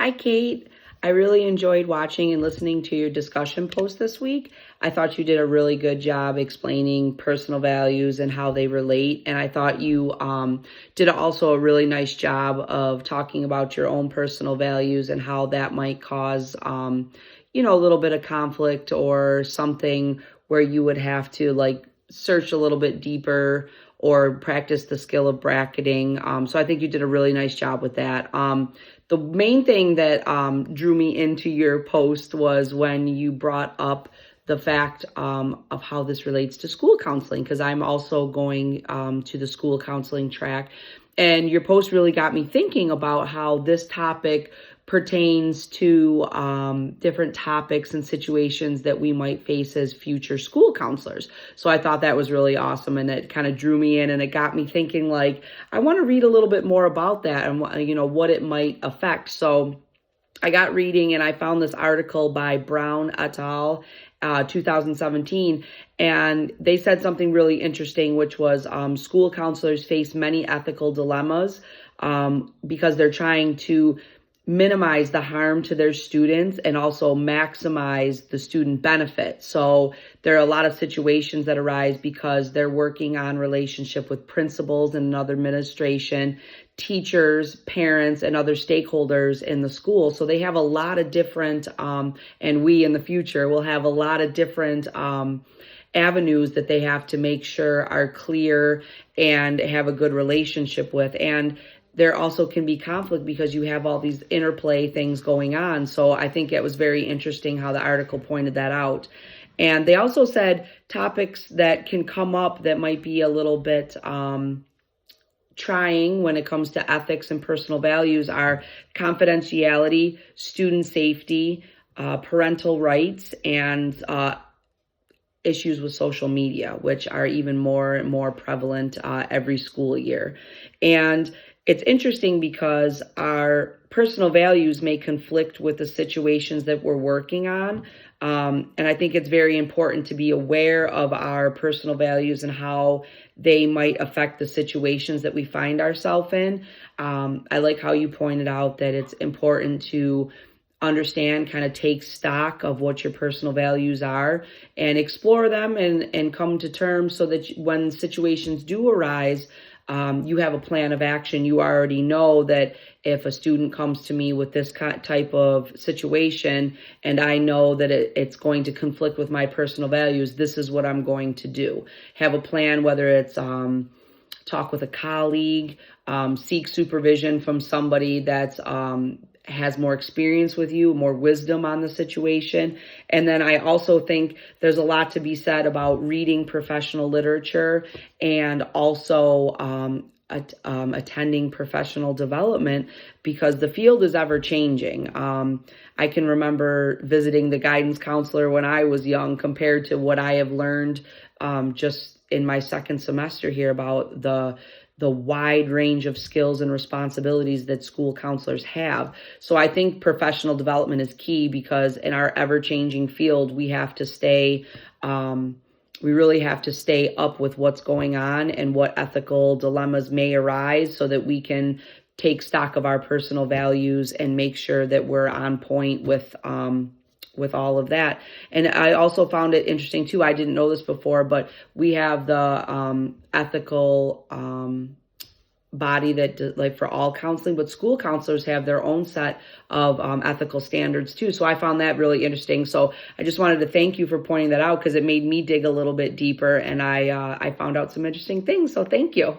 Hi, Kate. I really enjoyed watching and listening to your discussion post this week. I thought you did a really good job explaining personal values and how they relate. And I thought you did also a really nice job of talking about your own personal values and how that might cause, a little bit of conflict or something where you would have to like search a little bit deeper or practice the skill of bracketing. So I think you did a really nice job with that. The main thing that drew me into your post was when you brought up the fact of how this relates to school counseling, because I'm also going to the school counseling track. And your post really got me thinking about how this topic pertains to different topics and situations that we might face as future school counselors. So I thought that was really awesome, and it kind of drew me in, and it got me thinking, like, I want to read a little bit more about that and what it might affect. So I got reading and I found this article by Brown et al. 2017, and they said something really interesting, which was school counselors face many ethical dilemmas because they're trying to minimize the harm to their students and also maximize the student benefit. So there are a lot of situations that arise because they're working on relationship with principals and another administration, teachers, parents, and other stakeholders in the school. So they have a lot of different, and we in the future will have a lot of different avenues that they have to make sure are clear and have a good relationship with. And there also can be conflict because you have all these interplay things going on. So I think it was very interesting how the article pointed that out. And they also said topics that can come up that might be a little bit trying when it comes to ethics and personal values are confidentiality, student safety, parental rights, and issues with social media, which are even more and more prevalent every school year. And it's interesting because our personal values may conflict with the situations that we're working on. And I think it's very important to be aware of our personal values and how they might affect the situations that we find ourselves in. I like how you pointed out that it's important to understand, kind of take stock of what your personal values are and explore them and come to terms so that when situations do arise, you have a plan of action. You already know that if a student comes to me with this type of situation and I know that it's going to conflict with my personal values, this is what I'm going to do. Have a plan, whether it's talk with a colleague, seek supervision from somebody that's has more experience with you, more wisdom on the situation. And then I also think there's a lot to be said about reading professional literature and also attending professional development because the field is ever changing. I can remember visiting the guidance counselor when I was young compared to what I have learned just in my second semester here about the wide range of skills and responsibilities that school counselors have. So I think professional development is key because in our ever-changing field, we have to stay, we really have to stay up with what's going on and what ethical dilemmas may arise so that we can take stock of our personal values and make sure that we're on point with all of that. And I also found it interesting too. I didn't know this before, but we have the ethical body that like for all counseling, but school counselors have their own set of ethical standards too. So I found that really interesting. So I just wanted to thank you for pointing that out because it made me dig a little bit deeper and I found out some interesting things. So thank you.